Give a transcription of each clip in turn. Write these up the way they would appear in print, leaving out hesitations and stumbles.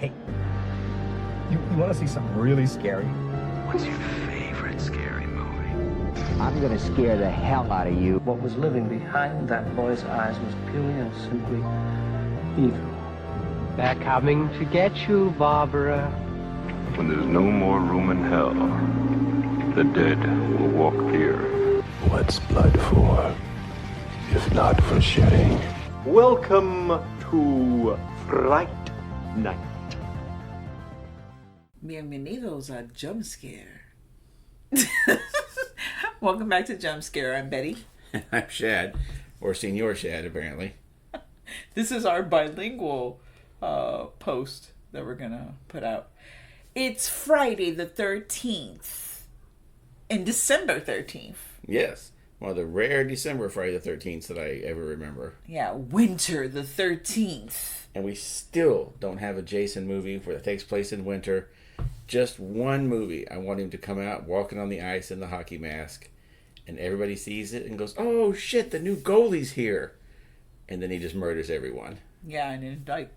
Hey, you want to see something really scary? What's your favorite scary movie? I'm gonna scare the hell out of you. What was living behind that boy's eyes was purely and simply evil. They're coming to get you, Barbara. When there's no more room in hell, the dead will walk here. What's blood for, if not for shedding? Welcome to Fright Night. Bienvenidos a Jump Scare. Welcome back to Jump Scare. I'm Betty. I'm Shad, or Senor Shad, apparently. This is our bilingual post that we're going to put out. It's Friday the 13th. And December 13th. Yes. One of the rare December Friday the 13th that I ever remember. Yeah, winter the 13th. And we still don't have a Jason movie where it takes place in winter. Just one movie. I want him to come out walking on the ice in the hockey mask. And everybody sees it and goes, oh shit, the new goalie's here. And then he just murders everyone. Yeah, and it like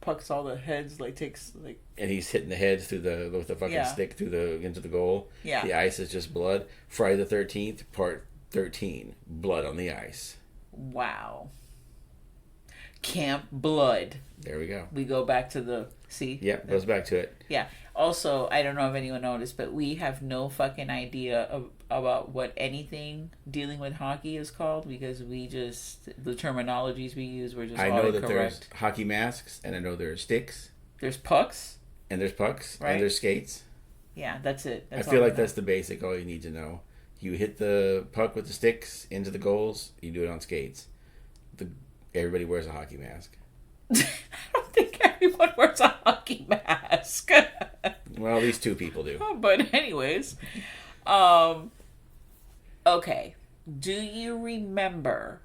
pucks all the heads, like takes like. And he's hitting the heads with the fucking stick into the goal. Yeah. The ice is just blood. Friday the 13th, part 13, blood on the ice. Wow. Camp Blood. There we go. We go back to the Yep, goes back to it. Yeah. Also, I don't know if anyone noticed, but we have no fucking idea about what anything dealing with hockey is called because the terminologies we use were just I know that there's correct. hockey masks, and I know there's sticks. There's pucks. And there's pucks. Right. And there's skates. Yeah, that's it. I feel like that's the basic, all you need to know. You hit the puck with the sticks into the goals, you do it on skates. Everybody wears a hockey mask. I don't think everyone wears a hockey mask. Well, at least two people do. But anyways, okay. Do you remember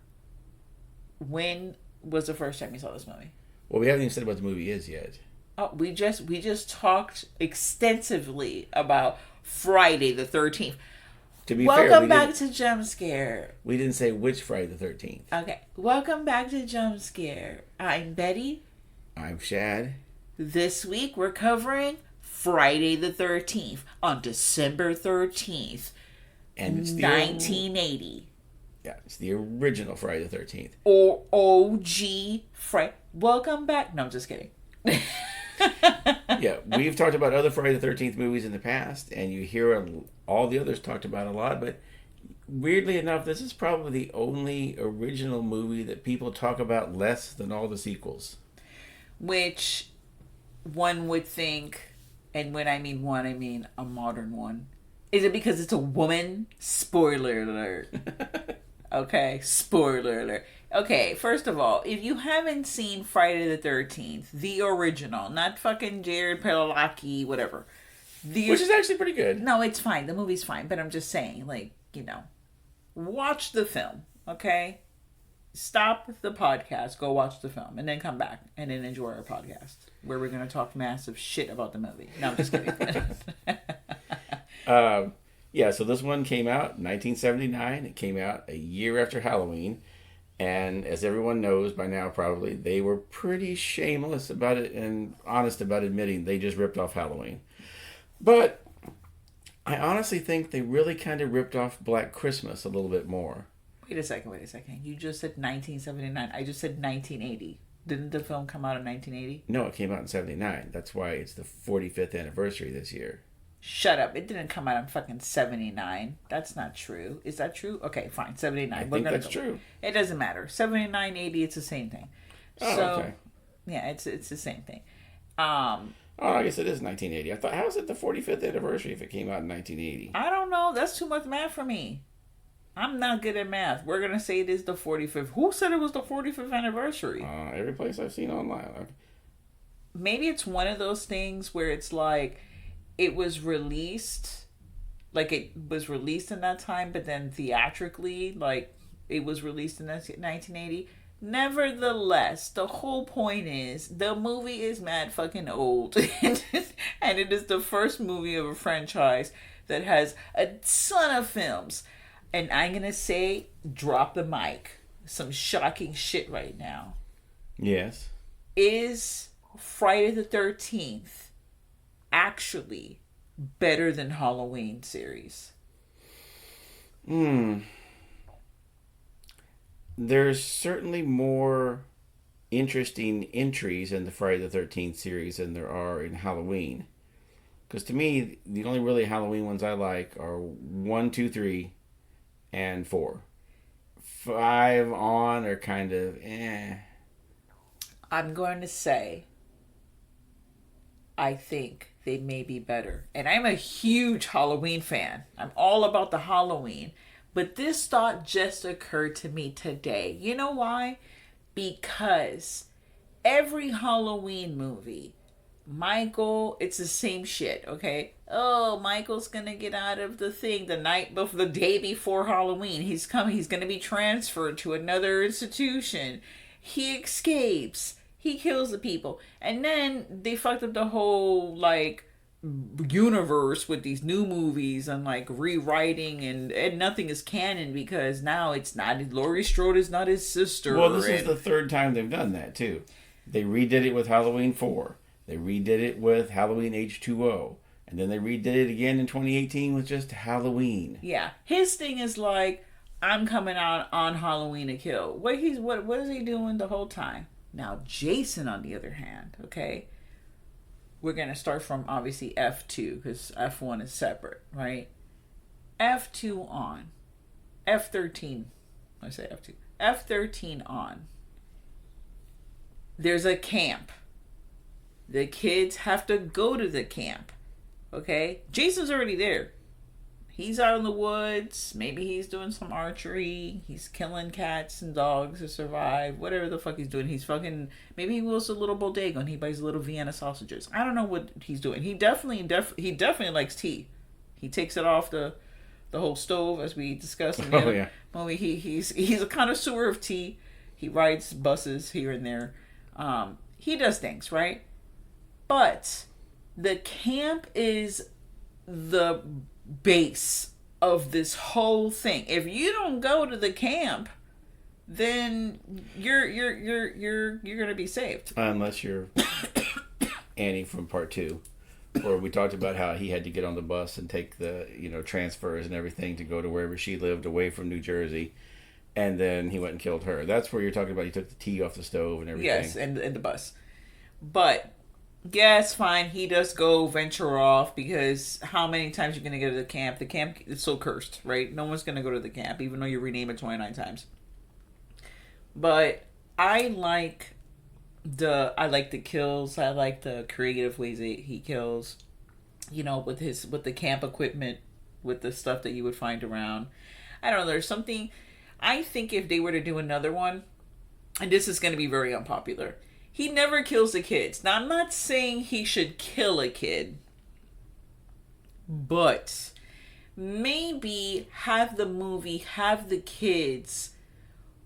when was the first time you saw this movie? Well, we haven't even said what the movie is yet. Oh, we just talked extensively about Friday the 13th. To be Welcome fair, back to Jump Scare. We didn't say which Friday the 13th. Okay. Welcome back to Jump Scare. I'm Betty. I'm Shad. This week we're covering Friday the 13th on December 13th, and it's 1980. Yeah, it's the original Friday the 13th. Or OG Friday. Welcome back. No, I'm just kidding. Yeah, we've talked about other Friday the 13th movies in the past, and you hear all the others talked about a lot, but weirdly enough, this is probably the only original movie that people talk about less than all the sequels. Which one would think, and when I mean one, I mean a modern one. Is it because it's a woman? Spoiler alert. Okay, spoiler alert. Okay, first of all, if you haven't seen Friday the 13th, the original, not fucking Jared Padalecki, whatever. Which is actually pretty good. No, it's fine. The movie's fine. But I'm just saying, watch the film, okay? Stop the podcast, go watch the film, and then come back and then enjoy our podcast, where we're going to talk massive shit about the movie. No, I'm just kidding. Yeah, so this one came out in 1979. It came out a year after Halloween. And as everyone knows by now, probably, they were pretty shameless about it and honest about admitting they just ripped off Halloween. But I honestly think they really kind of ripped off Black Christmas a little bit more. Wait a second. You just said 1979. I just said 1980. Didn't the film come out in 1980? No, it came out in 79. That's why it's the 45th anniversary this year. Shut up. It didn't come out in fucking 79. That's not true. Is that true? Okay, fine. 79. I think that's true. It doesn't matter. 79, 80, it's the same thing. Oh, okay. Yeah, it's the same thing. Oh, I guess it is 1980. I thought, how is it the 45th anniversary if it came out in 1980? I don't know. That's too much math for me. I'm not good at math. We're going to say it is the 45th. Who said it was the 45th anniversary? Every place I've seen online. Maybe it's one of those things where it's like, it was released in that time, but then theatrically, it was released in 1980. Nevertheless, the whole point is the movie is mad fucking old. And it is the first movie of a franchise that has a ton of films. And I'm going to say, drop the mic. Some shocking shit right now. Yes. Is Friday the 13th actually better than Halloween series? There's certainly more interesting entries in the Friday the 13th series than there are in Halloween. Because to me, the only really Halloween ones I like are 1, 2, 3, and 4. 5 on are kind of eh. I'm going to say I think they may be better. And I'm a huge Halloween fan. I'm all about the Halloween. But this thought just occurred to me today. You know why? Because every Halloween movie, Michael, it's the same shit, okay? Oh, Michael's gonna get out of the thing the day before Halloween. He's gonna be transferred to another institution. He escapes. He kills the people. And then they fucked up the whole, like, universe with these new movies and, like, rewriting and nothing is canon because now it's not, Laurie Strode is not his sister. Well, this is the third time they've done that, too. They redid it with Halloween 4. They redid it with Halloween H2O. And then they redid it again in 2018 with just Halloween. Yeah. His thing is like, I'm coming out on Halloween to kill. What is he doing the whole time? Now, Jason, on the other hand, okay, we're going to start from, obviously, F2, because F1 is separate, right? F2 on. F13. I say F2. F13 on. There's a camp. The kids have to go to the camp, okay? Jason's already there. He's out in the woods. Maybe he's doing some archery. He's killing cats and dogs to survive. Whatever the fuck he's doing. Maybe he goes to a little bodega and he buys little Vienna sausages. I don't know what he's doing. He definitely likes tea. He takes it off the whole stove, as we discussed in the other movie. He's a connoisseur of tea. He rides buses here and there. He does things, right? But the camp is the base of this whole thing. If you don't go to the camp, then you're gonna be saved. Unless you're Annie from part 2, where we talked about how he had to get on the bus and take the transfers and everything to go to wherever she lived away from New Jersey, and then he went and killed her. That's where you're talking about. He took the tea off the stove and everything. Yes, and the bus, but. Yeah, it's fine. He does go venture off because how many times are you going to go to the camp? The camp is so cursed, right? No one's going to go to the camp, even though you rename it 29 times. But I like the kills. I like the creative ways that he kills. With the camp equipment, with the stuff that you would find around. I don't know. There's something. I think if they were to do another one, and this is going to be very unpopular. He never kills the kids. Now, I'm not saying he should kill a kid, but maybe have the movie have the kids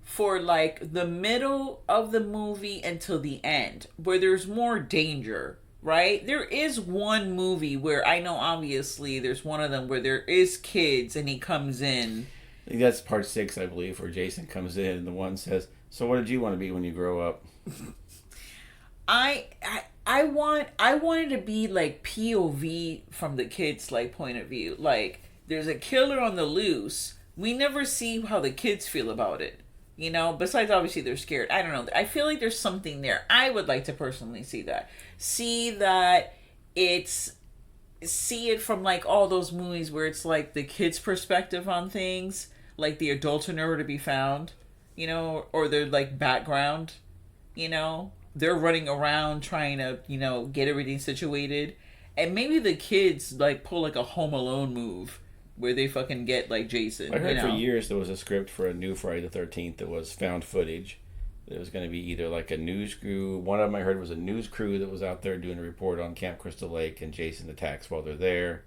for, like, the middle of the movie until the end, where there's more danger, right? There is one movie where I know, obviously, there's one of them where there is kids and he comes in. I think that's part 6, I believe, where Jason comes in and the one says, "So what did you want to be when you grow up?" I wanted to be like POV from the kids' like point of view. Like, there's a killer on the loose. We never see how the kids feel about it. Besides obviously they're scared. I don't know. I feel like there's something there. I would like to personally see that. See it from like all those movies where it's like the kids' perspective on things. Like the adults are nowhere to be found. Or their like background. They're running around trying to, get everything situated. And maybe the kids, like, pull, like, a Home Alone move where they fucking get, like, Jason. I heard for years there was a script for a new Friday the 13th that was found footage. There was going to be either, like, a news crew. One of them I heard was a news crew that was out there doing a report on Camp Crystal Lake and Jason attacks while they're there.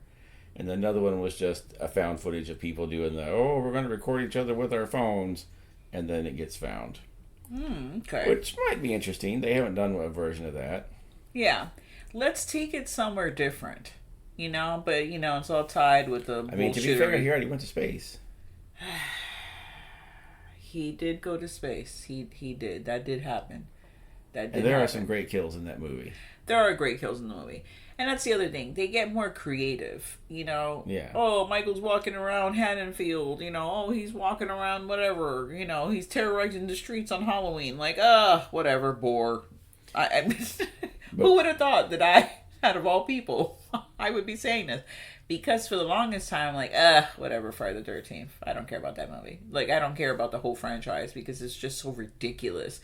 And another one was just a found footage of people doing we're going to record each other with our phones. And then it gets found. Okay. Which might be interesting. They haven't done a version of that. Yeah. Let's take it somewhere different. But, it's all tied with the I mean, to be fair, he already went to space. He did go to space. He did. That did happen. That did And there are happen. some great kills in that movie. There are great kills in the movie. And that's the other thing. They get more creative, you know? Yeah. Oh, Michael's walking around Haddonfield, you know? Oh, he's walking around whatever, you know? He's terrorizing the streets on Halloween. Like, whatever, bore. Who would have thought that I, out of all people, I would be saying this? Because for the longest time, I'm like, whatever, Friday the 13th. I don't care about that movie. Like, I don't care about the whole franchise because it's just so ridiculous.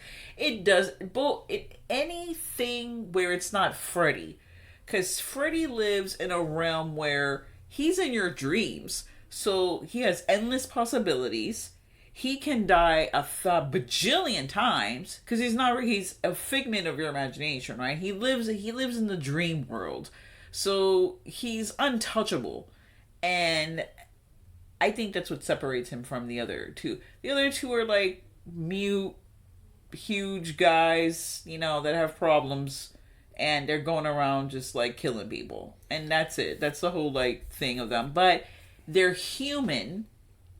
Anything where it's not Freddy. Because Freddy lives in a realm where he's in your dreams. So he has endless possibilities. He can die a bajillion times because he's a figment of your imagination, right? He lives in the dream world. So he's untouchable. And I think that's what separates him from the other two. The other two are like mute, huge guys, you know, that have problems. And they're going around just like killing people. And that's it. That's the whole like thing of them. But they're human.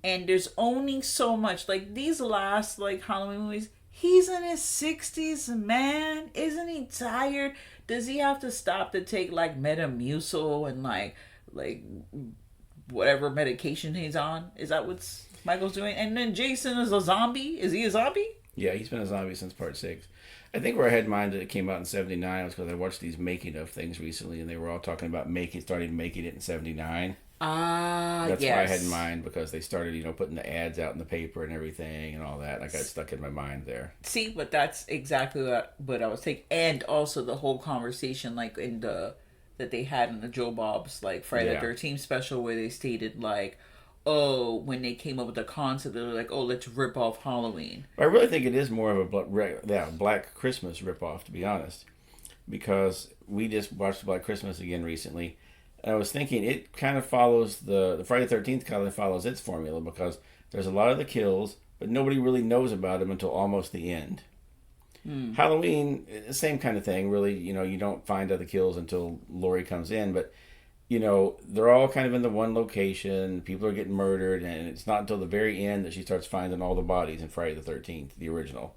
And there's only so much. Like these last like Halloween movies, he's in his 60s, man. Isn't he tired? Does he have to stop to take like Metamucil and like whatever medication he's on? Is that what Michael's doing? And then Jason is a zombie. Is he a zombie? Yeah, he's been a zombie since part 6. I think where I had in mind that it came out in 79 was because I watched these making of things recently, and they were all talking about starting making it in 79. That's yes. what I had in mind because they started, you know, putting the ads out in the paper and everything and all that. I got stuck in my mind there. See, but that's exactly what I was thinking, and also the whole conversation, like that they had in the Joe Bob's like Friday the 13th special, where they stated like, oh, when they came up with the concept, they were like, oh, let's rip off Halloween. I really think it is more of a Black Christmas ripoff, to be honest, because we just watched Black Christmas again recently. And I was thinking it kind of follows the Friday the 13th kind of follows its formula because there's a lot of the kills, but nobody really knows about them until almost the end. Halloween, the same kind of thing, really. You know, you don't find out the kills until Laurie comes in, but you know, they're all kind of in the one location. People are getting murdered, and it's not until the very end that she starts finding all the bodies in Friday the 13th, the original.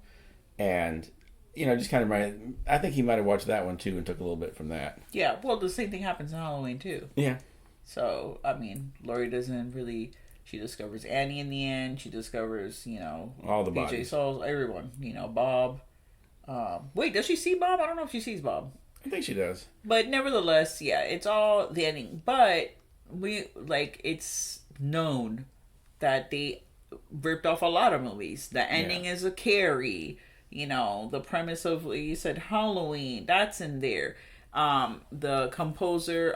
And, you know, just kind of I think he might have watched that one too and took a little bit from that. Yeah, well, the same thing happens in Halloween too. Yeah. So, I mean, Laurie doesn't really. She discovers Annie in the end. She discovers, you know, all the BJ bodies. Sauls, everyone. You know, Bob. Wait, does she see Bob? I don't know if she sees Bob. I think she does. But nevertheless, yeah, it's all the ending. But it's known that they ripped off a lot of movies. The ending is a Carrie. You know, the premise of, like you said, Halloween, that's in there. The composer,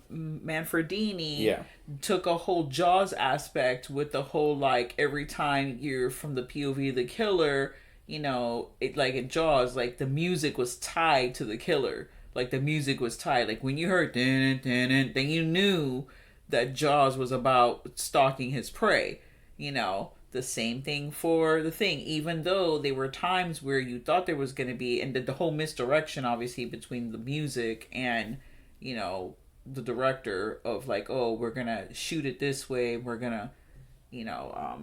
Manfredini, took a whole Jaws aspect with the whole, like, every time you're from the POV of the killer, you know, it like in Jaws, like the music was tied to the killer. Like the music was tied. Like when you heard dun, dun, dun, then you knew that Jaws was about stalking his prey. You know, the same thing for The Thing. Even though there were times where you thought there was going to be, and the whole misdirection, obviously, between the music and, you know, the director of like, oh, we're going to shoot it this way. We're going to, you know,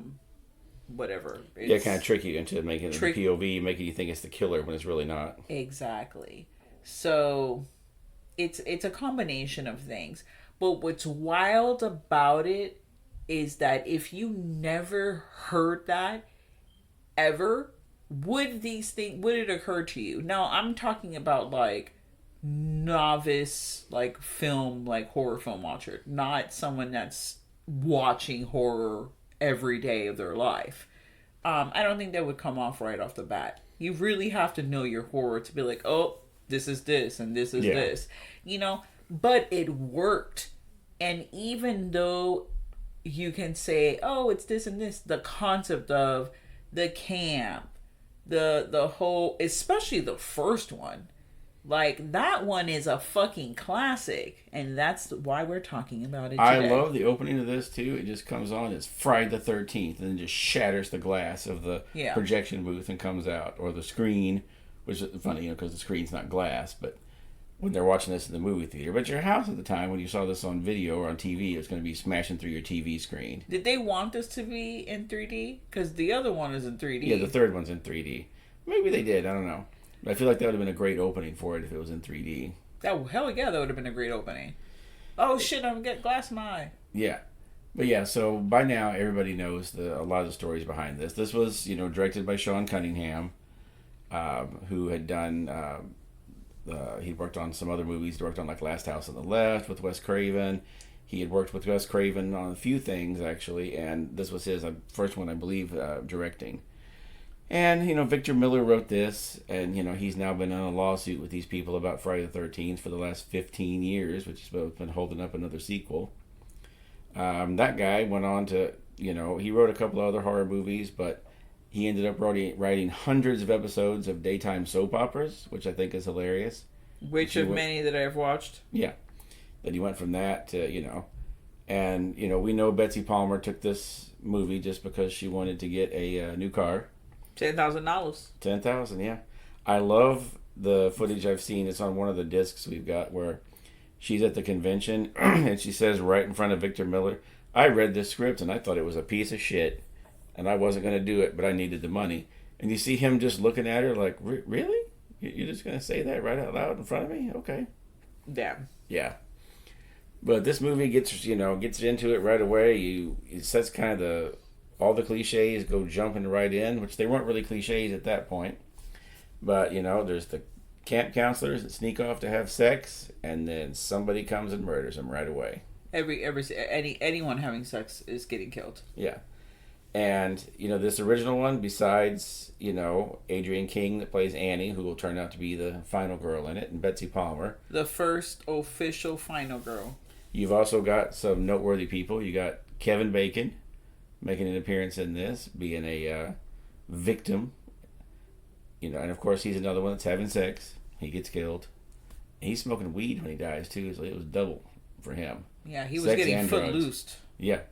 whatever. It's kind of trick you into making it the POV, making you think it's the killer when it's really not. Exactly. So it's a combination of things. But what's wild about it is that if you never heard that ever, would it occur to you? Now, I'm talking about like novice, like film, like horror film watcher, not someone that's watching horror every day of their life. I don't think that would come off right off the bat. You really have to know your horror to be like, oh, this is this and this is this, you know. But it worked, and even though you can say, oh, it's this and this, the concept of the camp, the whole, especially the first one. Like, that one is a fucking classic, and that's why we're talking about it today. I love the opening of this, too. It just comes on, it's Friday the 13th, and then just shatters the glass of the projection booth and comes out, or the screen, which is funny, you know, because the screen's not glass, but when they're watching this in the movie theater. But your house at the time, when you saw this on video or on TV, it was going to be smashing through your TV screen. Did they want this to be in 3D? Because the other one is in 3D. Yeah, the third one's in 3D. Maybe they did, I don't know. I feel like that would have been a great opening for it if it was in 3D. Oh, hell yeah, that would have been a great opening. Oh, shit, I'm getting glass in my eye. Yeah. But yeah, so by now everybody knows a lot of the stories behind this. This was, directed by Sean Cunningham, who had done, he worked on some other movies. He worked on like Last House on the Left with Wes Craven. He had worked with Wes Craven on a few things, actually, and this was his first one, I believe, directing. And, Victor Miller wrote this, and, he's now been in a lawsuit with these people about Friday the 13th for the last 15 years, which has been holding up another sequel. That guy went on to, he wrote a couple of other horror movies, but he ended up writing hundreds of episodes of daytime soap operas, which I think is hilarious. Which of many that I've watched. Yeah. That he went from that to, and, we know Betsy Palmer took this movie just because she wanted to get a new car. $10,000. $10,000, yeah. I love the footage I've seen. It's on one of the discs we've got where she's at the convention and she says right in front of Victor Miller, I read this script and I thought it was a piece of shit and I wasn't going to do it, but I needed the money. And you see him just looking at her like, really? You're just going to say that right out loud in front of me? Okay. Damn. Yeah. But this movie gets into it right away. It sets kind of all the cliches go jumping right in, which they weren't really cliches at that point. But, there's the camp counselors that sneak off to have sex, and then somebody comes and murders them right away. Anyone having sex is getting killed. Yeah. And, this original one, besides, Adrienne King that plays Annie, who will turn out to be the final girl in it, and Betsy Palmer. The first official final girl. You've also got some noteworthy people. You got Kevin Bacon making an appearance in this, being a victim. And of course he's another one that's having sex. He gets killed. And he's smoking weed when he dies too, so it was double for him. Yeah, he was getting footloosed. Yeah.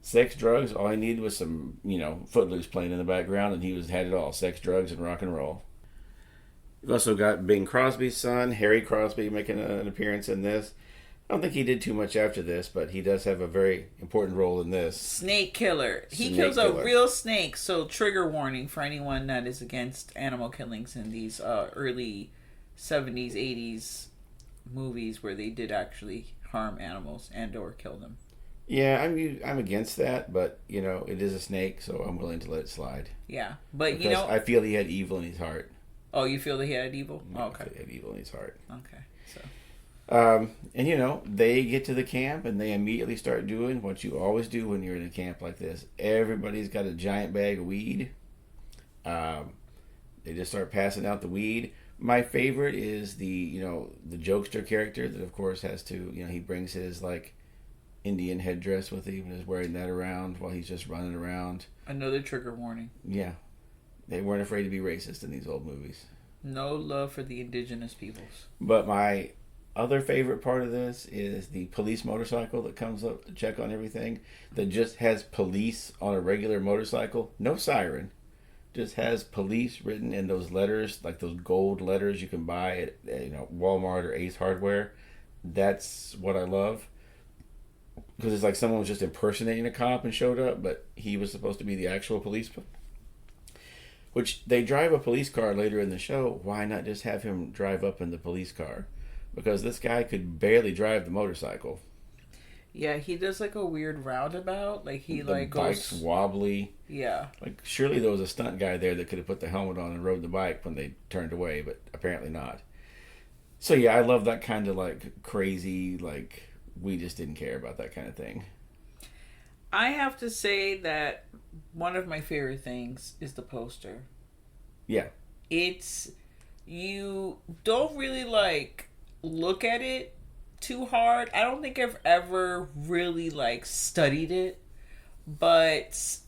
Sex, drugs, all he needed was some, Footloose playing in the background, and he had it all. Sex, drugs, and rock and roll. You've also got Bing Crosby's son, Harry Crosby, making an appearance in this. I don't think he did too much after this, but he does have a very important role in this. Snake killer. He kills a real snake, so trigger warning for anyone that is against animal killings in these early 70s, 80s movies where they did actually harm animals and or kill them. Yeah, I'm against that, but, it is a snake, so I'm willing to let it slide. Yeah, but because I feel he had evil in his heart. Oh, you feel that he had evil? Yeah, okay. He had evil in his heart. Okay, so... and they get to the camp and they immediately start doing what you always do when you're in a camp like this. Everybody's got a giant bag of weed. They just start passing out the weed. My favorite is the jokester character that of course has to, he brings his like Indian headdress with him and is wearing that around while he's just running around. Another trigger warning. Yeah. They weren't afraid to be racist in these old movies. No love for the indigenous peoples. But my other favorite part of this is the police motorcycle that comes up to check on everything, that just has police on a regular motorcycle, no siren, just has police written in those letters, like those gold letters you can buy at Walmart or Ace Hardware. That's what I love, because it's like someone was just impersonating a cop and showed up, but he was supposed to be the actual police. Which they drive a police car later in the show. Why not just have him drive up in the police car? Because this guy could barely drive the motorcycle. Yeah, he does like a weird roundabout. Like he the bike's wobbly. Yeah. Like surely there was a stunt guy there that could have put the helmet on and rode the bike when they turned away, but apparently not. So yeah, I love that kind of like crazy, like we just didn't care about that kind of thing. I have to say that one of my favorite things is the poster. Yeah. You don't really like look at it too hard. I don't think I've ever really like studied it, but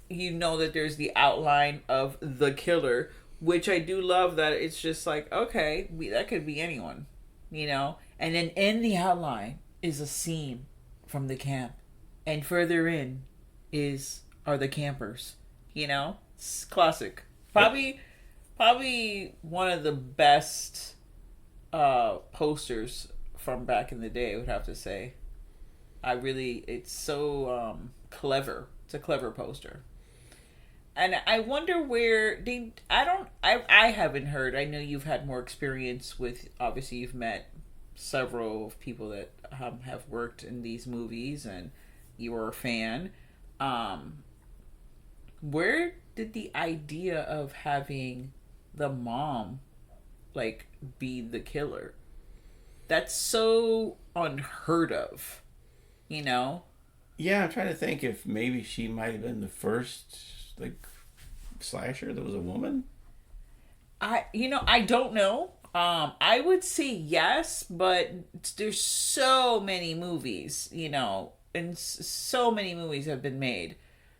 you know that there's the outline of the killer, which I do love that it's just like, okay, that could be anyone, and then in the outline is a scene from the camp, and further in are the campers, it's classic. Probably one of the best posters from back in the day, I would have to say. It's so clever. It's a clever poster. And I wonder where they. I haven't heard. I know you've had more experience with. Obviously, you've met several people that have worked in these movies, and you were a fan. Where did the idea of having the mom, like, be the killer? That's so unheard of, you know? Yeah, I'm trying to think if maybe she might have been the first, like, slasher that was a woman. I don't know. I would say yes, but there's so many movies, and so many movies have been made.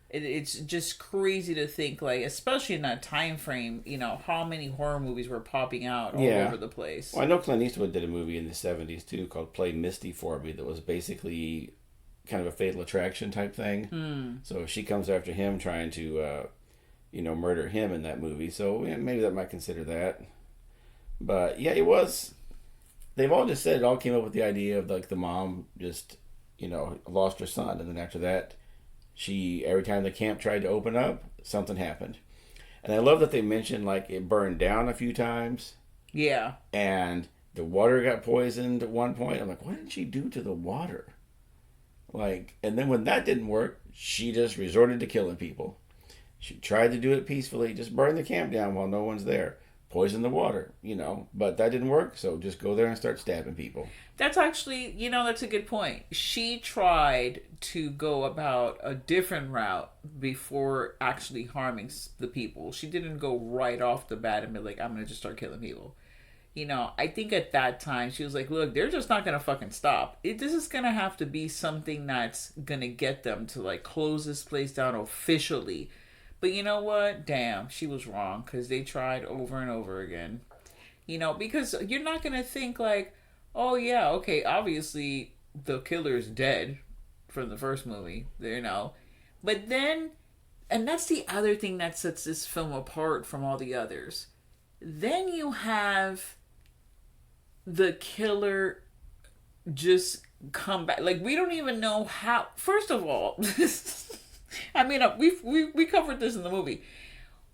It's just crazy to think, like, especially in that time frame, how many horror movies were popping out all over the place. Well, I know Clint Eastwood did a movie in the 70s, too, called Play Misty for Me, that was basically kind of a Fatal Attraction type thing. So she comes after him trying to, murder him in that movie. So maybe that might consider that. But, yeah, it was... They've all just said it all came up with the idea of, like, the mom just, lost her son. And then after that... every time the camp tried to open up, something happened. And I love that they mentioned, like, it burned down a few times. Yeah. And the water got poisoned at one point. I'm like, what did she do to the water? Like, and then when that didn't work, she just resorted to killing people. She tried to do it peacefully, just burn the camp down while no one's there. Poison the water, but that didn't work, so just go there and start stabbing people. That's actually, that's a good point. She tried to go about a different route before actually harming the people. She didn't go right off the bat and be like, I'm going to just start killing people. I think at that time, she was like, look, they're just not going to fucking stop. This is going to have to be something that's going to get them to, like, close this place down officially. But you know what? Damn, she was wrong, because they tried over and over again. Because you're not going to think like, oh yeah, okay, obviously the killer's dead from the first movie, But then, and that's the other thing that sets this film apart from all the others. Then you have the killer just come back. Like, we don't even know how. First of all... I mean, we covered this in the movie.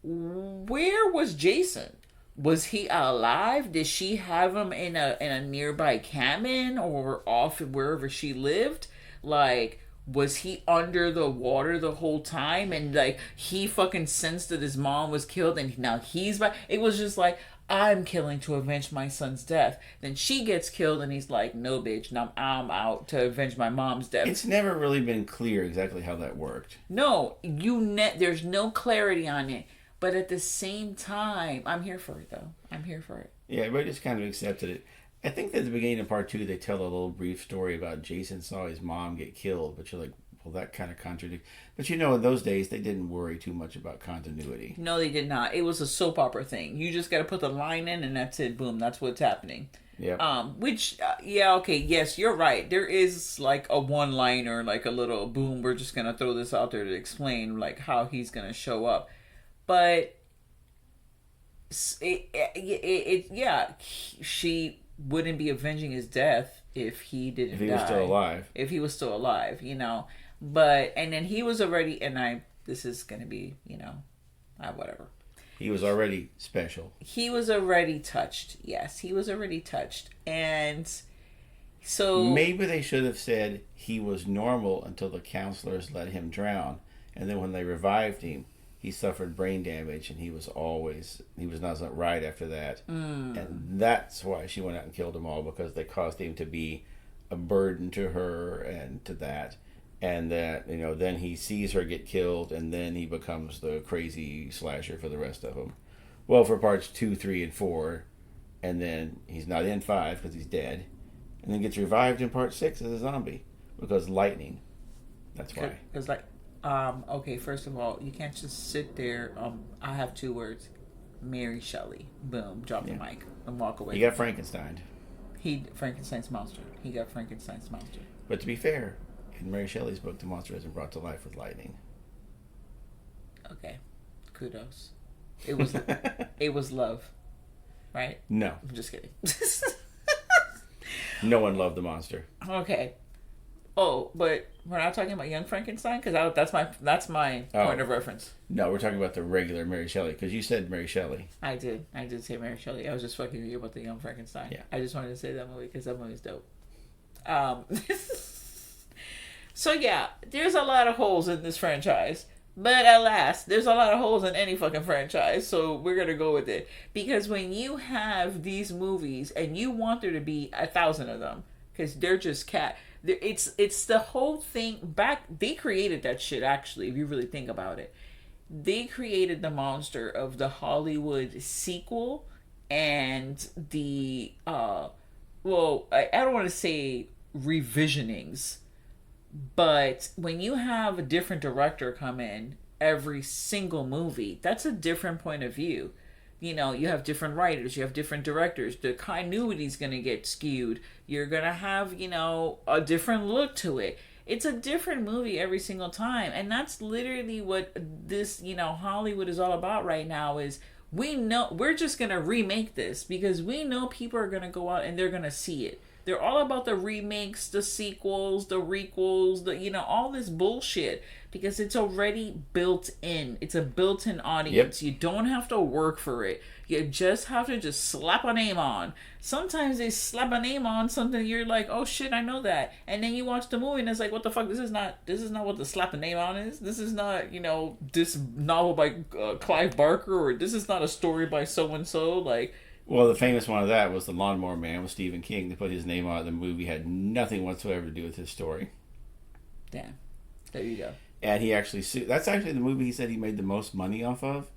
Where was Jason? Was he alive? Did she have him in a nearby cabin or off wherever she lived? Like, was he under the water the whole time? And, like, he fucking sensed that his mom was killed and now he's back? It was just like, I'm killing to avenge my son's death. Then she gets killed and he's like, no, bitch, now I'm out to avenge my mom's death. It's never really been clear exactly how that worked. No, there's no clarity on it. But at the same time, I'm here for it, though. I'm here for it. Yeah, everybody just kind of accepted it. I think that at the beginning of part 2, they tell a little brief story about Jason saw his mom get killed. But you're like, well, that kind of contradicts. But in those days, they didn't worry too much about continuity. No, they did not. It was a soap opera thing. You just got to put the line in and that's it. Boom. That's what's happening. Yeah. Yes, you're right. There is like a one-liner, like a little boom. We're just going to throw this out there to explain like how he's going to show up. But she wouldn't be avenging his death if he didn't die. If he was still alive. If he was still alive, But, and then he was already, this is going to be, whatever. He was already special. He was already touched. Yes, he was already touched. And so... Maybe they should have said he was normal until the counselors let him drown. And then when they revived him, he suffered brain damage and he was not right after that. And that's why she went out and killed them all, because they caused him to be a burden to her and to that. And that, then he sees her get killed and then he becomes the crazy slasher for the rest of them. Well, for parts 2, 3, and 4. And then he's not in 5 because he's dead. And then gets revived in part 6 as a zombie because lightning. That's why. Because okay, first of all, you can't just sit there. I have 2 words. Mary Shelley. Boom. Drop the mic and walk away. He got Frankenstein. Frankenstein's monster. He got Frankenstein's monster. But to be fair, in Mary Shelley's book, the monster isn't brought to life with lightning. Okay. Kudos. It was it was love. Right? No. I'm just kidding. No one loved the monster. Okay. Oh, but we're not talking about Young Frankenstein because that's my point of reference. No, we're talking about the regular Mary Shelley because you said Mary Shelley. I did say Mary Shelley. I was just fucking with you about the Young Frankenstein. Yeah. I just wanted to say that movie because that movie's dope. So yeah, there's a lot of holes in this franchise. But alas, there's a lot of holes in any fucking franchise, so we're gonna go with it. Because when you have these movies and you want there to be 1,000 of them, because they're just it's the whole thing back. They created that shit actually. If you really think about it, they created the monster of the Hollywood sequel and the I don't want to say revisionings. But when you have a different director come in every single movie, that's a different point of view. You know, you have different writers, you have different directors. The continuity's going to get skewed. You're going to have, a different look to it. It's a different movie every single time. And that's literally what this, Hollywood is all about right now is we know we're just going to remake this because we know people are going to go out and they're going to see it. They're all about the remakes, the sequels, the requels, all this bullshit because it's already built in. It's a built-in audience. Yep. You don't have to work for it. You just have to just slap a name on. Sometimes they slap a name on something you're like, oh shit, I know that. And then you watch the movie and it's like, what the fuck? This is not what the slap a name on is. This is not, this novel by Clive Barker or this is not a story by so-and-so. Like, well, the famous one of that was The Lawnmower Man with Stephen King. They put his name on it. The movie had nothing whatsoever to do with his story. Damn. There you go. And he actually sued. That's actually the movie he said he made the most money off of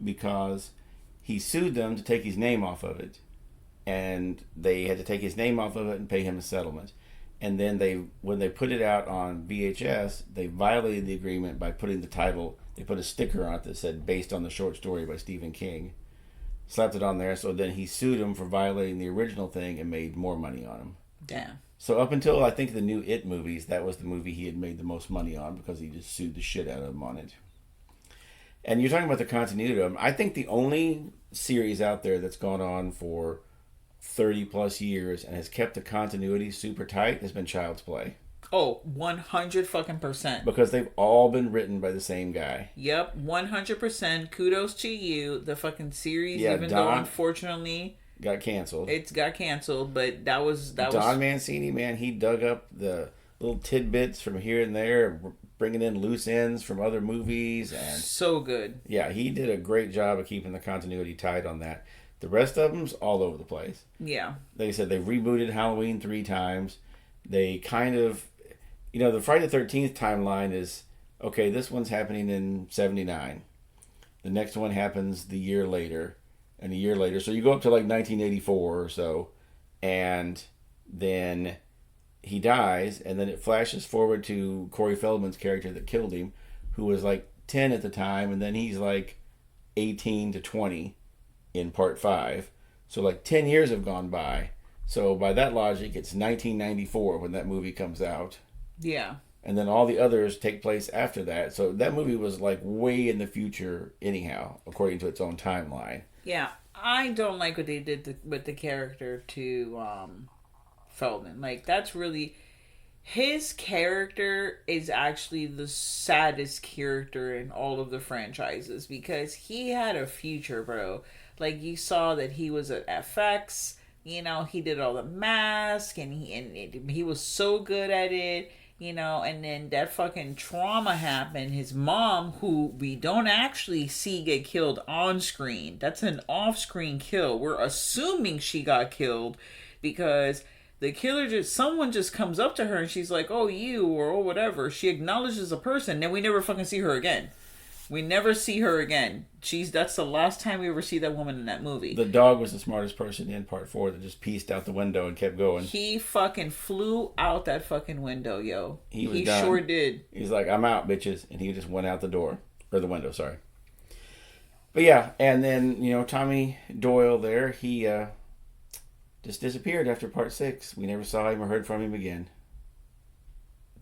because he sued them to take his name off of it. And they had to take his name off of it and pay him a settlement. And then when they put it out on VHS, they violated the agreement by putting the title, they put a sticker on it that said, based on the short story by Stephen King. Slapped it on there, so then he sued him for violating the original thing and made more money on him. Damn. So up until I think the new It movies, that was the movie he had made the most money on because he just sued the shit out of him on it. And you're talking about the continuity of them. I think the only series out there that's gone on for 30 plus years and has kept the continuity super tight has been Child's Play. Oh, 100%. Because they've all been written by the same guy. Yep, 100%. Kudos to you. The fucking series, even though unfortunately got canceled. It got canceled, but that was Don Mancini, man, he dug up the little tidbits from here and there, bringing in loose ends from other movies, and so good. Yeah, he did a great job of keeping the continuity tight on that. The rest of them's all over the place. Yeah. Like I said, they've rebooted Halloween 3 times. They kind of, the Friday the 13th timeline is, okay, this one's happening in 79. The next one happens the year later, and a year later. So you go up to like 1984 or so, and then he dies, and then it flashes forward to Corey Feldman's character that killed him, who was like 10 at the time, and then he's like 18 to 20 in part 5. So like 10 years have gone by. So by that logic, it's 1994 when that movie comes out. Yeah. And then all the others take place after that. So that movie was like way in the future anyhow, according to its own timeline. Yeah. I don't like what they did with the character to Feldman. Like, that's really... His character is actually the saddest character in all of the franchises because he had a future, bro. Like, you saw that he was at FX, he did all the mask, and he was so good at it, and then that fucking trauma happened. His mom, who we don't actually see get killed on screen, that's an off-screen kill. We're assuming she got killed because the killer someone just comes up to her and she's like, oh, you, or oh, whatever. She acknowledges a person, then we never fucking see her again. We never see her again. That's the last time we ever see that woman in that movie. The dog was the smartest person in part 4 that just pieced out the window and kept going. He fucking flew out that fucking window, yo. He done. Sure did. He's like, I'm out, bitches. And he just went out the door. Or the window, sorry. But yeah, and then, Tommy Doyle there, he just disappeared after part 6. We never saw him or heard from him again.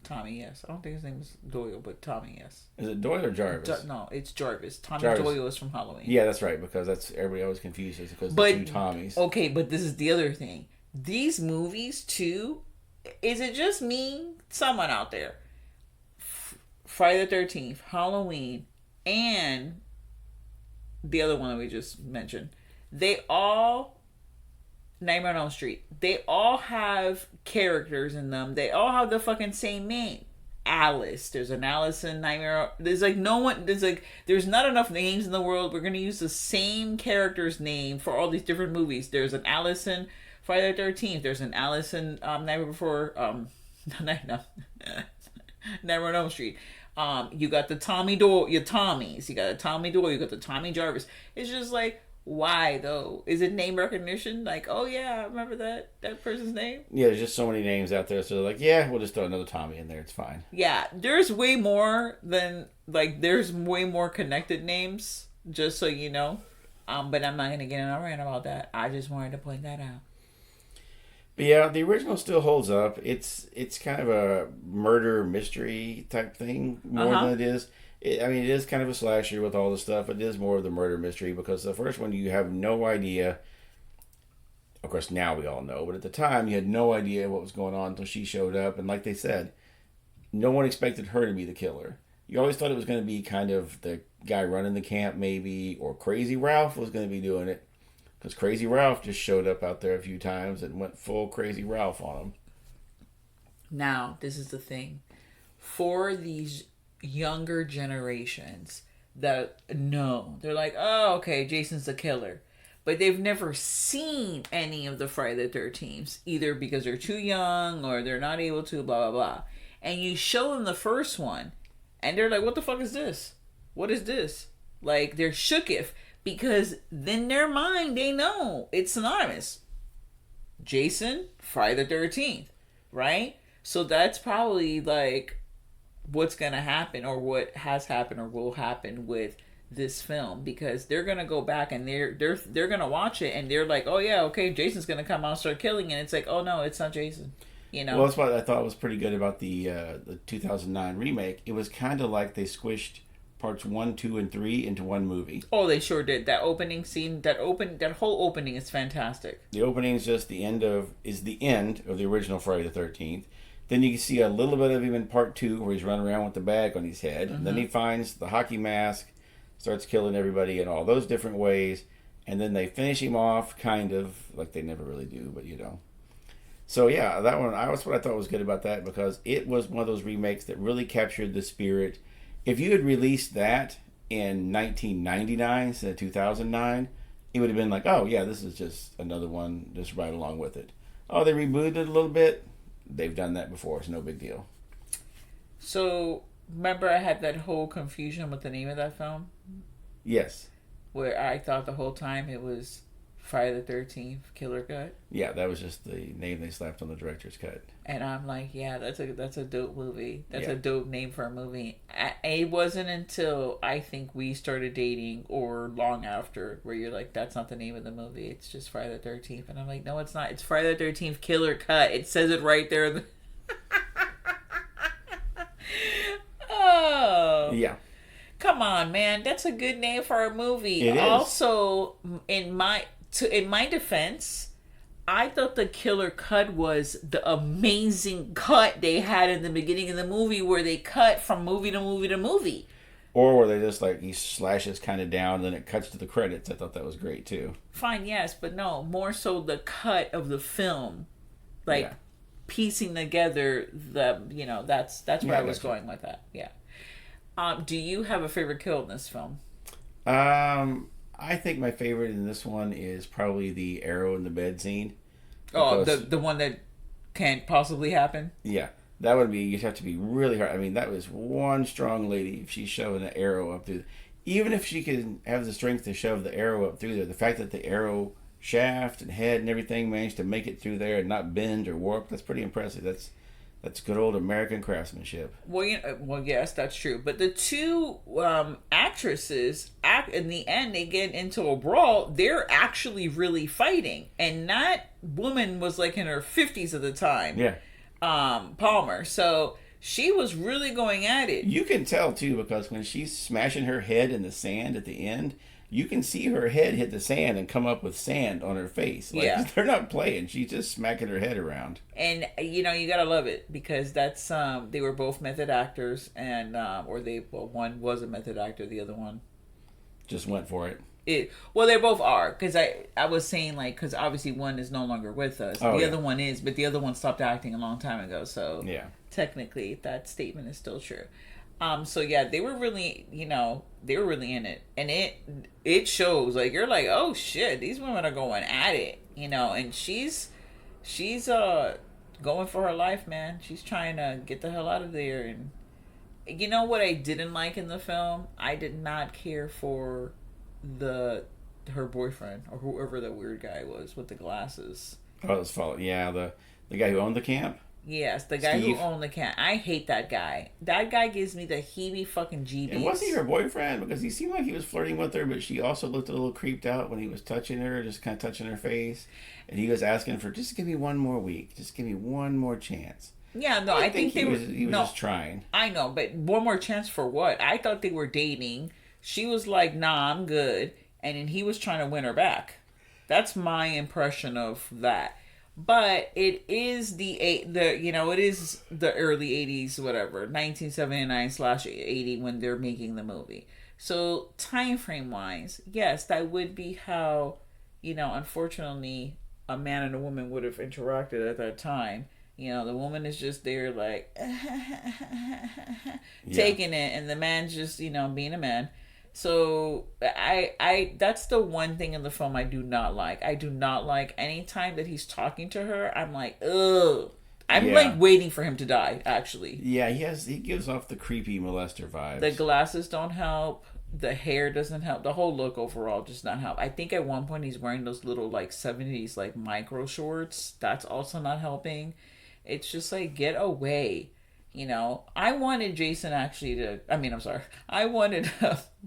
Tommy, yes. I don't think his name is Doyle, but Tommy, yes. Is it Doyle or Jarvis? No, it's Jarvis. Tommy Jarvis. Doyle is from Halloween. Yeah, that's right, because that's everybody always confuses because the two Tommies. Okay, but this is the other thing. These movies, too, is it just me? Someone out there. Friday the 13th, Halloween, and the other one that we just mentioned. They all, Nightmare on Elm Street, they all have characters in them. They all have the fucking same name. Alice. There's an Alice in Nightmare. There's like no one. There's not enough names in the world. We're gonna use the same character's name for all these different movies. There's an Alice in Friday the 13th. There's an Alice in Nightmare Before. Nightmare on Elm Street. You got the Tommy Doyle. Your Tommies. You got a Tommy Doyle. You got the Tommy Jarvis. It's just like, why though? Is it name recognition? Like, oh yeah, I remember that person's name. Yeah, there's just so many names out there, so they're like, yeah, we'll just throw another Tommy in there. It's fine. Yeah, there's way more connected names. Just so you know, but I'm not gonna get in a rant about that. I just wanted to point that out. But yeah, the original still holds up. It's kind of a murder mystery type thing more than it is. It is kind of a slasher with all the stuff. It is more of the murder mystery because the first one you have no idea. Of course, now we all know, but at the time you had no idea what was going on until she showed up. And like they said, no one expected her to be the killer. You always thought it was going to be kind of the guy running the camp, maybe, or Crazy Ralph was going to be doing it. Because Crazy Ralph just showed up out there a few times and went full Crazy Ralph on him. Now, this is the thing. For these younger generations that know, they're like, oh, okay, Jason's the killer. But they've never seen any of the Friday the 13th, either because they're too young or they're not able to, blah, blah, blah. And you show them the first one, and they're like, what the fuck is this? What is this? Like, they're shooketh. Because in their mind, they know it's synonymous. Jason, Friday the 13th, right? So that's probably like what's going to happen or what has happened or will happen with this film. Because they're going to go back and they're going to watch it and they're like, oh yeah, okay, Jason's going to come out and start killing. And it's like, oh no, it's not Jason. You know? Well, that's what I thought was pretty good about the 2009 remake. It was kind of like they squished parts 1, 2, and 3 into one movie. Oh, they sure did. That opening scene, that whole opening is fantastic. The opening is just the end of the original Friday the 13th. Then you can see a little bit of him in part 2 where he's running around with the bag on his head. And then he finds the hockey mask, starts killing everybody in all those different ways. And then they finish him off kind of like they never really do, but you know. So yeah, that one, that's what I thought was good about that because it was one of those remakes that really captured the spirit. If you had released that in 1999 instead of 2009, it would have been like, oh yeah, this is just another one, just right along with it. Oh, they rebooted it a little bit. They've done that before. It's no big deal. So, remember I had that whole confusion with the name of that film? Yes. Where I thought the whole time it was Friday the 13th Killer Cut. Yeah, that was just the name they slapped on the director's cut. And I'm like, yeah, that's a dope movie. That's a dope name for a movie. It wasn't until I think we started dating or long after where you're like, that's not the name of the movie. It's just Friday the 13th. And I'm like, no, it's not. It's Friday the 13th Killer Cut. It says it right there. Oh. Yeah. Come on, man. That's a good name for a movie. It is. Also, in my defense, I thought the Killer Cut was the amazing cut they had in the beginning of the movie where they cut from movie to movie to movie. Or where they just like, he slashes kind of down and then it cuts to the credits. I thought that was great too. Fine, yes, but no, more so the cut of the film. Like, piecing together the, that's where I was going with that. Yeah. Do you have a favorite kill in this film? I think my favorite in this one is probably the arrow in the bed scene. Oh, the one that can't possibly happen? Yeah. That would be, you'd have to be really hard. I mean, that was one strong lady if she's shoving an arrow up through. Even if she could have the strength to shove the arrow up through there, the fact that the arrow shaft and head and everything managed to make it through there and not bend or warp, that's pretty impressive. That's good old American craftsmanship. Well, yes, that's true. But the two actresses, in the end, they get into a brawl. They're actually really fighting. And that woman was like in her 50s at the time. Yeah. Palmer. So she was really going at it. You can tell, too, because when she's smashing her head in the sand at the end, you can see her head hit the sand and come up with sand on her face. Like, Yeah. they're not playing. She's just smacking her head around. And you know, you gotta love it because that's they were both method actors, and one was a method actor, the other one Just went for it. Well, they both are, because I was saying, like, because obviously one is no longer with us, the other one is, but the other one stopped acting a long time ago, so yeah, technically that statement is still true. So yeah, they were really, they were really in it, and it shows. Like, you're like, oh shit, these women are going at it, and she's going for her life, man. She's trying to get the hell out of there. And you know what I didn't like in the film? I did not care for her boyfriend, or whoever that weird guy was with the glasses. Oh, it was followed. Yeah, the guy who owned the camp. Yes, the guy Steve. who owned the camp. I hate that guy. That guy gives me the heebie fucking jeebies. And was he her boyfriend? Because he seemed like he was flirting with her, but she also looked a little creeped out when he was touching her, just kind of touching her face. And he was asking for, just give me one more week. Just give me one more chance. Yeah, no, I think he was just trying. I know, but one more chance for what? I thought they were dating. She was like, nah, I'm good. And then he was trying to win her back. That's my impression of that. But it is it is the early 80s, whatever, 1979/80 when they're making the movie. So time frame wise, yes, that would be how, unfortunately, a man and a woman would have interacted at that time. The woman is just there like taking it, and the man's just, being a man. So I that's the one thing in the film I do not like. I do not like any time that he's talking to her. I'm like, ugh. I'm like waiting for him to die, actually. Yeah, he gives off the creepy molester vibes. The glasses don't help. The hair doesn't help. The whole look overall does not help. I think at one point he's wearing those little like 70s like micro shorts. That's also not helping. It's just like, get away. I wanted Jason I wanted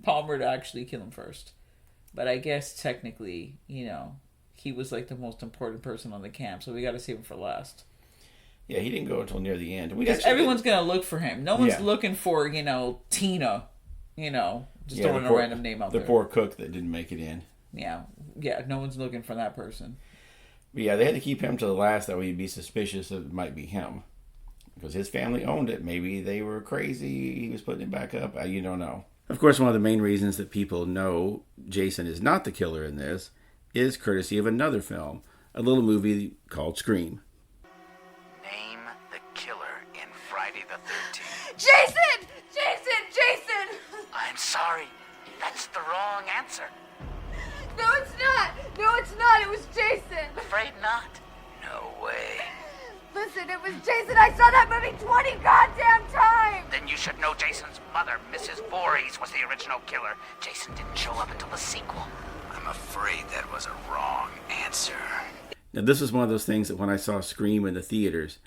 Palmer to actually kill him first. But I guess technically, he was like the most important person on the camp, so we got to save him for last. Yeah, he didn't go until near the end. Because everyone's going to look for him. No one's looking for, Tina, just throwing a random name out there. The poor cook that didn't make it in. Yeah, no one's looking for that person. But yeah, they had to keep him to the last, that way you'd be suspicious that it might be him. Because his family owned it. Maybe they were crazy. He was putting it back up. You don't know. Of course, one of the main reasons that people know Jason is not the killer in this is courtesy of another film, a little movie called Scream. Name the killer in Friday the 13th. Jason! Jason! I'm sorry. That's the wrong answer. No, it's not. It was Jason. Afraid not? No way. Listen, it was Jason. I saw that movie 20 goddamn times. Then you should know Jason's mother, Mrs. Voorhees, was the original killer. Jason didn't show up until the sequel. I'm afraid that was a wrong answer. Now, this was one of those things that when I saw Scream in the theaters,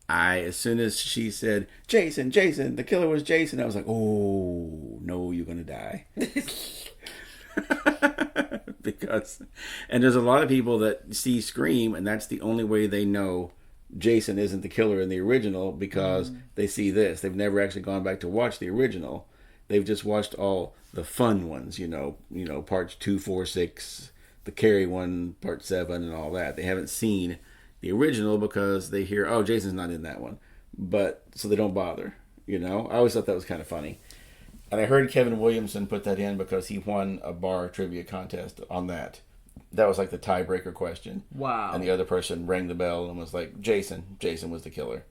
as soon as she said, Jason, the killer was Jason, I was like, oh, no, you're going to die. And there's a lot of people that see Scream, and that's the only way they know Jason isn't the killer in the original, because they see this. They've never actually gone back to watch the original. They've just watched all the fun ones, parts 2, 4, 6, the Carrie one, part 7, and all that. They haven't seen the original because they hear, oh, Jason's not in that one. But, so they don't bother, I always thought that was kind of funny. And I heard Kevin Williamson put that in because he won a bar trivia contest on that. That was like the tiebreaker question. Wow. And the other person rang the bell and was like, Jason was the killer.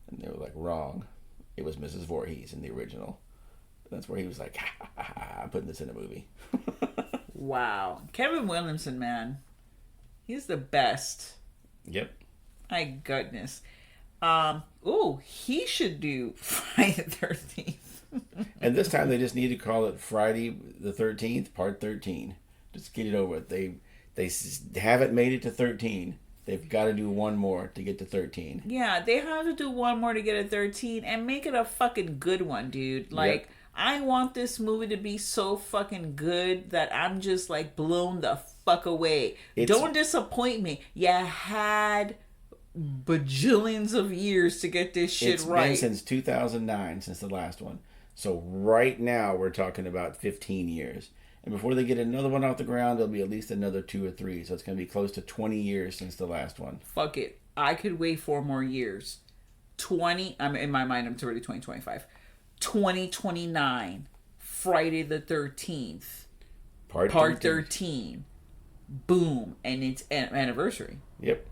And they were like, wrong. It was Mrs. Voorhees in the original. That's where he was like, I'm putting this in a movie. Wow. Kevin Williamson, man. He's the best. Yep. My goodness. He should do Friday the 13th. And this time they just need to call it Friday the 13th, part 13. Just get it over with. They haven't made it to 13. They've got to do one more to get to 13. Yeah, they have to do one more to get to 13 and make it a fucking good one, dude. Like, I want this movie to be so fucking good that I'm just like blown the fuck away. Don't disappoint me. You had bajillions of years to get this shit right. It's been since 2009, since the last one. So right now we're talking about 15 years. And before they get another one off the ground, there'll be at least another 2 or 3. So it's going to be close to 20 years since the last one. Fuck it. I could wait 4 more years. In my mind, I'm already 2025. 2029. Friday the 13th. Part 13. Boom. And it's anniversary. Yep.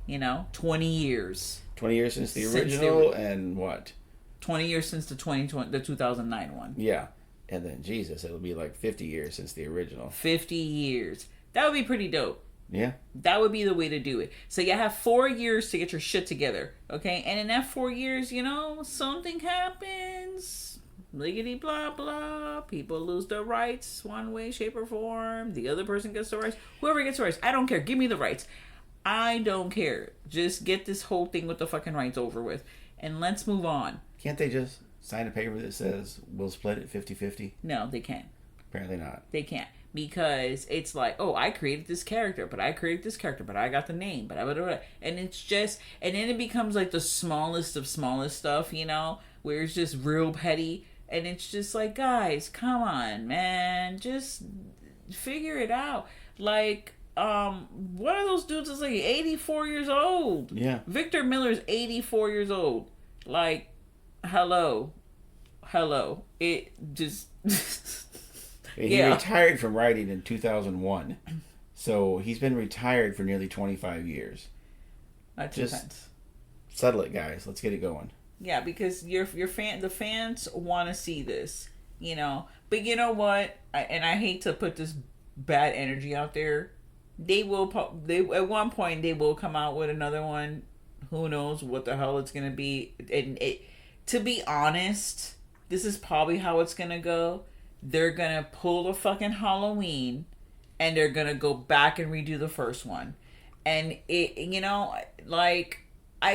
20 years. 20 years since the original, and what? 20 years since the 2009 one. Yeah. And then, Jesus, it'll be like 50 years since the original. 50 years. That would be pretty dope. Yeah. That would be the way to do it. So you have 4 years to get your shit together, okay? And in that 4 years, something happens. Liggity blah blah. People lose their rights one way, shape, or form. The other person gets the rights. Whoever gets the rights, I don't care. Give me the rights. I don't care. Just get this whole thing with the fucking rights over with. And let's move on. Can't they just sign a paper that says we'll split it 50-50? No, they can't. Apparently not. They can't. Because it's like, oh, I created this character, but I got the name, but and it's just, and then it becomes like the smallest of smallest stuff, where it's just real petty, and it's just like, guys, come on, man, just figure it out. Like, one of those dudes is like 84 years old. Yeah. Victor Miller's 84 years old. Like, hello. It just... He retired from writing in 2001. So he's been retired for nearly 25 years. That's intense. Settle it, guys. Let's get it going. Yeah, because the fans want to see this, But you know what? I hate to put this bad energy out there. They at one point they will come out with another one. Who knows what the hell it's gonna be? And to be honest, this is probably how it's gonna go. They're gonna pull a fucking Halloween, and they're gonna go back and redo the first one, and I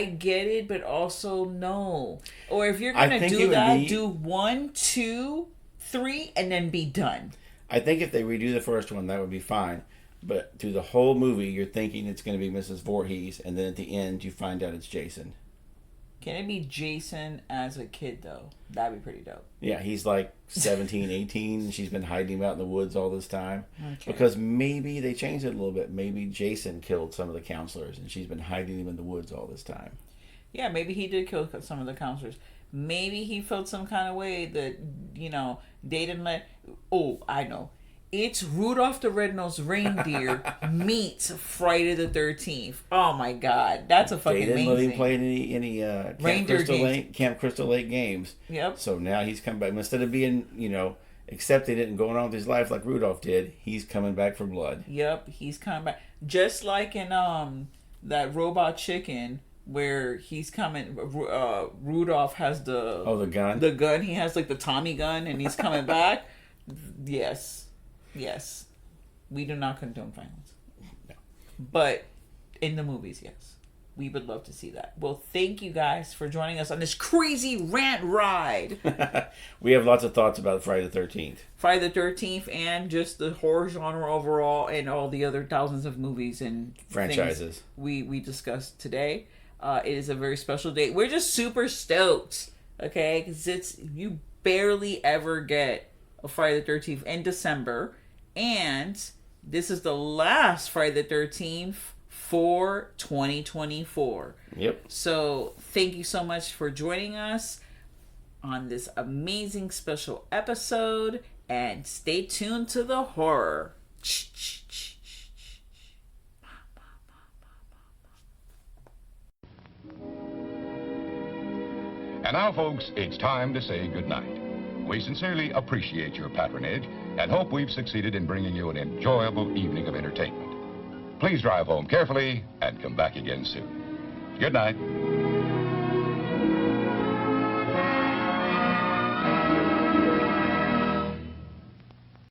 get it, but also no. Or if you're gonna do that, do 1, 2, 3, and then be done. I think if they redo the first one, that would be fine. But through the whole movie, you're thinking it's going to be Mrs. Voorhees, and then at the end, you find out it's Jason. Can it be Jason as a kid, though? That'd be pretty dope. Yeah, he's like 17, 18, and she's been hiding him out in the woods all this time. Okay. Because maybe they changed it a little bit. Maybe Jason killed some of the counselors, and she's been hiding him in the woods all this time. Yeah, maybe he did kill some of the counselors. Maybe he felt some kind of way that, they didn't let... Oh, I know. It's Rudolph the Red-Nosed Reindeer meets Friday the 13th. Oh my God, that's a fucking amazing. They didn't let him play any Camp Crystal Lake games. Yep. So now he's come back. Instead of being, accepting it and going on with his life like Rudolph did, he's coming back for blood. Yep, he's coming back. Just like in that Robot Chicken, where he's coming. Rudolph has the gun. The gun. He has like the Tommy gun, and he's coming back. Yes, we do not condone violence. No. But in the movies, yes. We would love to see that. Well, thank you guys for joining us on this crazy rant ride. We have lots of thoughts about Friday the 13th. Friday the 13th and just the horror genre overall and all the other thousands of movies and franchises we discussed today. It is a very special day. We're just super stoked, okay? Because you barely ever get a Friday the 13th in December. And this is the last Friday the 13th for 2024. Yep. So thank you so much for joining us on this amazing special episode. And stay tuned to the horror. And now, folks, it's time to say goodnight. We sincerely appreciate your patronage and hope we've succeeded in bringing you an enjoyable evening of entertainment. Please drive home carefully and come back again soon. Good night.